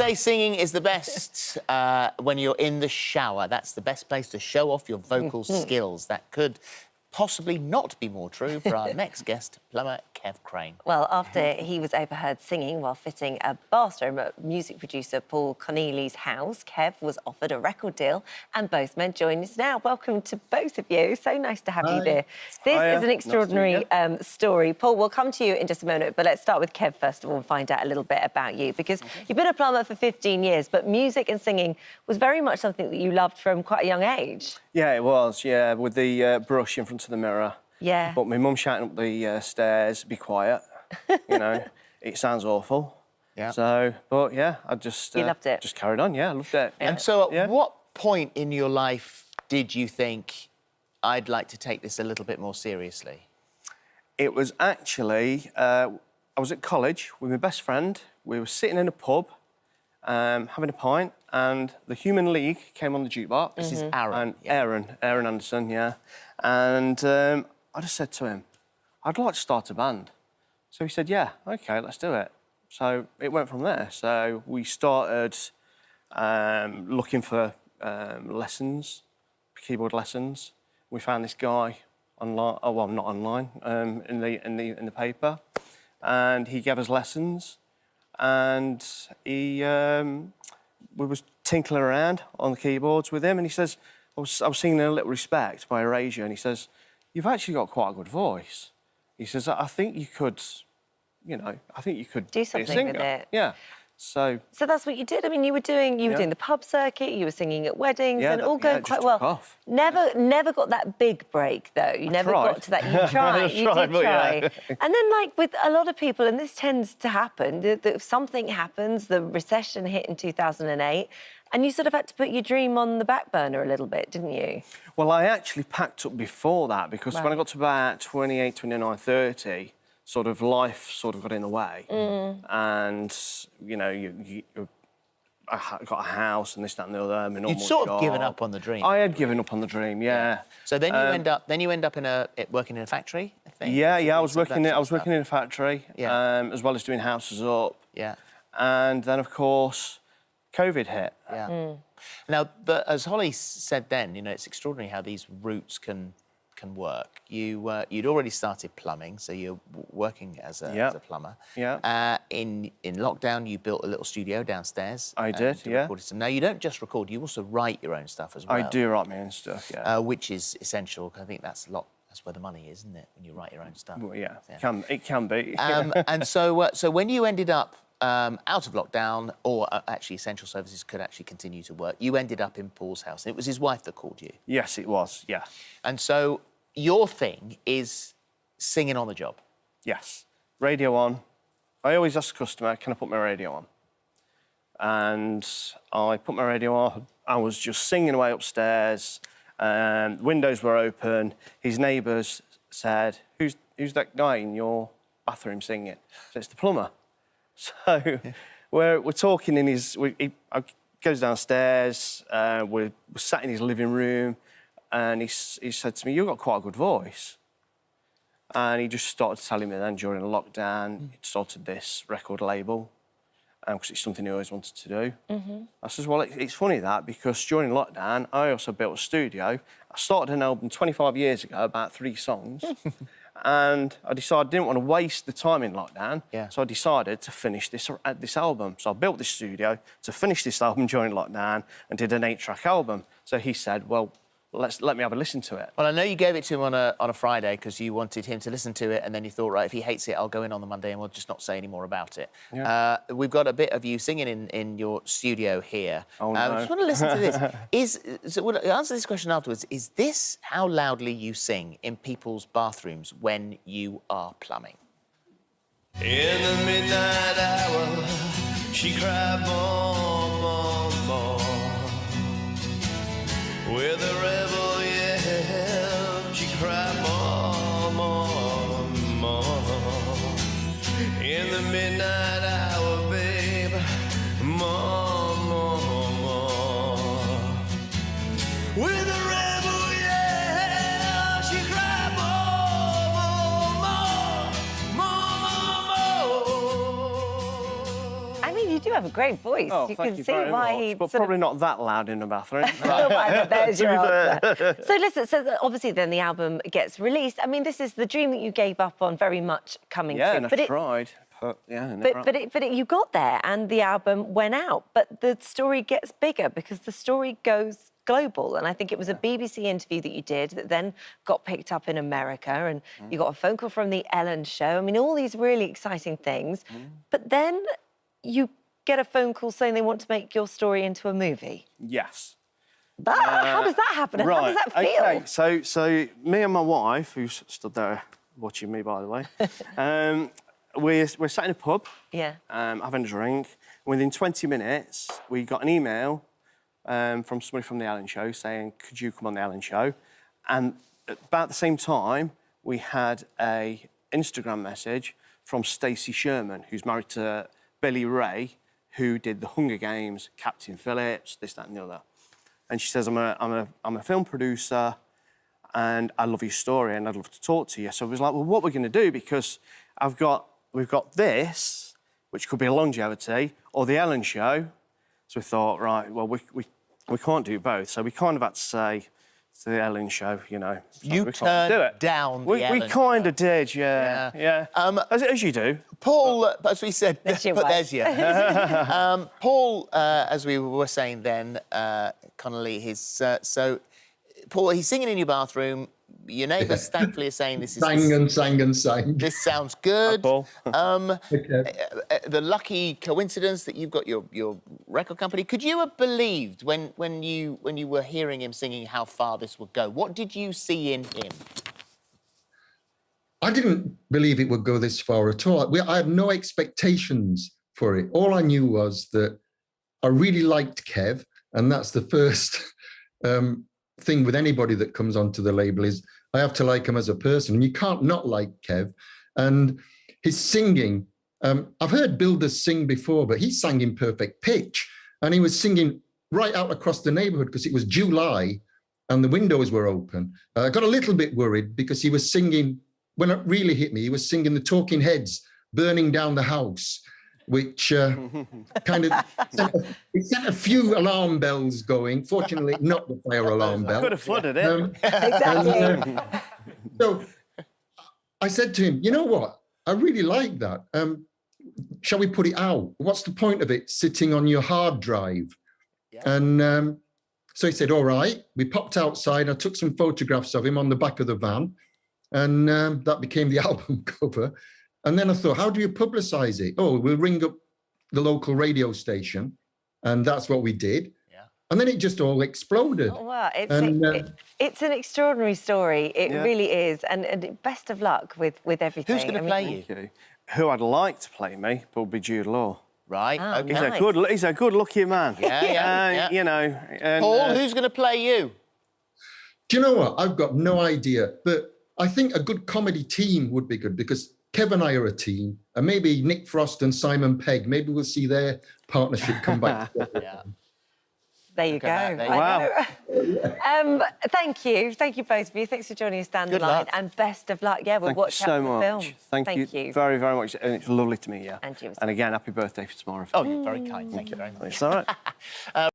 say singing is the best when you're in the shower. That's the best place to show off your vocal skills. That could possibly not be more true for our next guest, plumber Kev Crane. Well, after he was overheard singing while fitting a bathroom at music producer Paul Corneli's house, Kev was offered a record deal and both men join us now. Welcome to both of you. So nice to have you there. This is an extraordinary story. Paul, we'll come to you in just a moment, but let's start with Kev first of all and find out a little bit about you, because you've been a plumber for 15 years, but music and singing was very much something that you loved from quite a young age. Yeah, it was, yeah, with the brush in front of the mirror. Yeah. But my mum shouting up the stairs, be quiet, you know, it sounds awful. Yeah. So, but yeah, I just... you loved it? Just carried on, yeah, I loved it. And so at what point in your life did you think, I'd like to take this a little bit more seriously? It was actually, I was at college with my best friend. We were sitting in a pub, having a pint, and the Human League came on the jukebox. This is Aaron. And Aaron Anderson, yeah. And I just said to him, I'd like to start a band. So he said, yeah, OK, let's do it. So it went from there. So we started looking for lessons, keyboard lessons. We found this guy online, oh, well, not online, in the paper, and he gave us lessons, and he we was tinkling around on the keyboards with him, and he says, I was singing A Little Respect by Erasure, and he says, you've actually got quite a good voice. He says, I think you could, you know, I think you could do something with it. Yeah. So that's what you did. I mean, you were doing the pub circuit, you were singing at weddings, and all going quite well. Off. Never got that big break though. You never got to that. You tried, you did try. And then, like with a lot of people, and this tends to happen, something happens, the recession hit in 2008, and you sort of had to put your dream on the back burner a little bit, didn't you? Well, I actually packed up before that, because when I got to about 28, 29, 30, sort of life sort of got in the way, and you know, I got a house and this, that, and the other. You'd sort of given up on the dream. I had given up on the dream, yeah. So then you end up working in a factory, I think. Yeah, I was working in a factory, as well as doing houses up. Yeah. And then of course, COVID hit. Yeah. Now, but as Holly said then, you know, it's extraordinary how these routes can work. You'd already started plumbing, so you're working as a plumber. Yeah. In lockdown, you built a little studio downstairs. I did, yeah. Now, you don't just record; you also write your own stuff as well. I do write my own stuff, yeah. Which is essential. I think that's where the money is, isn't it? When you write your own stuff. Well, yeah. It can be. And so when you ended up out of lockdown, or actually essential services could actually continue to work, you ended up in Paul's house, and it was his wife that called you. Yes, it was. Yeah. And so your thing is singing on the job. Yes. Radio on. I always ask the customer, can I put my radio on? And I put my radio on. I was just singing away upstairs, and windows were open. His neighbours said, who's that guy in your bathroom singing? So it's the plumber. So we're talking in his... He goes downstairs, we're sat in his living room, and he said to me, you've got quite a good voice. And he just started telling me then during the lockdown, he'd started this record label, because it's something he always wanted to do. I says, well, it's funny that, because during lockdown, I also built a studio. I started an album 25 years ago, about 3 songs, and I decided I didn't want to waste the time in lockdown, so I decided to finish this album. So I built this studio to finish this album during lockdown and did an 8-track album. So he said, well, let me have a listen to it. Well, I know you gave it to him on a Friday because you wanted him to listen to it, and then you thought, right, if he hates it, I'll go in on the Monday and we'll just not say any more about it. Yeah. We've got a bit of you singing in your studio here. Oh, no. I just want to listen to this. So we'll answer this question afterwards. Is this how loudly you sing in people's bathrooms when you are plumbing? In the midnight hour, she cried more, more, more. With a rebel yell, she cried more, more, more. In the midnight hour, babe, more, more, more. With a rebel yell, she cried more, more, more, more, more, more. I mean, you you do have a great voice. Oh, you thank can you see very why much, he but sort probably of... not that loud in the bathroom. Oh, right, there's your To be answer. So listen, so obviously then the album gets released. I mean, this is the dream that you gave up on very much coming Yeah, true. and I tried. But yeah, But you got there and the album went out. But the story gets bigger because the story goes global. And I think it was a BBC interview that you did that then got picked up in America, and you got a phone call from the Ellen show. I mean, all these really exciting things. But then you get a phone call saying they want to make your story into a movie. Yes. How does that happen? And how does that feel? Okay, so me and my wife, who's stood there watching me, by the way, we're sat in a pub, having a drink. Within 20 minutes, we got an email from somebody from the Ellen show saying, could you come on the Ellen show? And about the same time, we had a Instagram message from Stacey Sherman, who's married to Billy Ray, who did the Hunger Games, Captain Phillips, this, that and the other. And she says, I'm a film producer and I love your story and I'd love to talk to you. So I was like, well, what we're going to do, because we've got this, which could be a longevity, or the Ellen show. So we thought, right, well, we can't do both. So we kind of had to say to the Ellen show, you know, you we can't do it. down the We kind of did, yeah. As you do. Paul, as we said, There's your but wife. there's you. Paul, as we were saying then, Connolly, so Paul, he's singing in your bathroom. Your neighbours, thankfully, are saying this is... Sang. This sounds good. Paul. The lucky coincidence that you've got your record company. Could you have believed when you were hearing him singing how far this would go? What did you see in him? I didn't believe it would go this far at all. I had no expectations for it. All I knew was that I really liked Kev, and that's the first thing with anybody that comes onto the label is I have to like him as a person. And you can't not like Kev. And his singing, I've heard builders sing before, but he sang in perfect pitch. And he was singing right out across the neighborhood because it was July and the windows were open. I got a little bit worried because he was singing, when it really hit me, he was singing the Talking Heads, Burning Down the House, which kind of sent a few alarm bells going. Fortunately, not the fire alarm bell. Could have flooded it. Exactly. So I said to him, you know what? I really like that. Shall we put it out? What's the point of it sitting on your hard drive? Yeah. And so he said, all right. We popped outside. I took some photographs of him on the back of the van. And that became the album cover. And then I thought, how do you publicise it? Oh, we'll ring up the local radio station. And that's what we did. Yeah. And then it just all exploded. Oh, wow. It's an extraordinary story. It really is. And best of luck with everything. Who's going to play you? Who I'd like to play me would be Jude Law. Right, oh, OK. nice. He's a good-looking man. Yeah. You know. And, Paul, who's going to play you? Do you know what? I've got no idea. But I think a good comedy team would be good because Kev and I are a team, and maybe Nick Frost and Simon Pegg, maybe we'll see their partnership come back together. There you go. Wow. Thank you both of you. Thanks for joining us down the line, and best of luck. Yeah, we'll watch out for the film. Thank you very, very much, and it's lovely to meet you. And you. And again, happy birthday for tomorrow. Oh, you're very kind. Thank you very much. It's all right.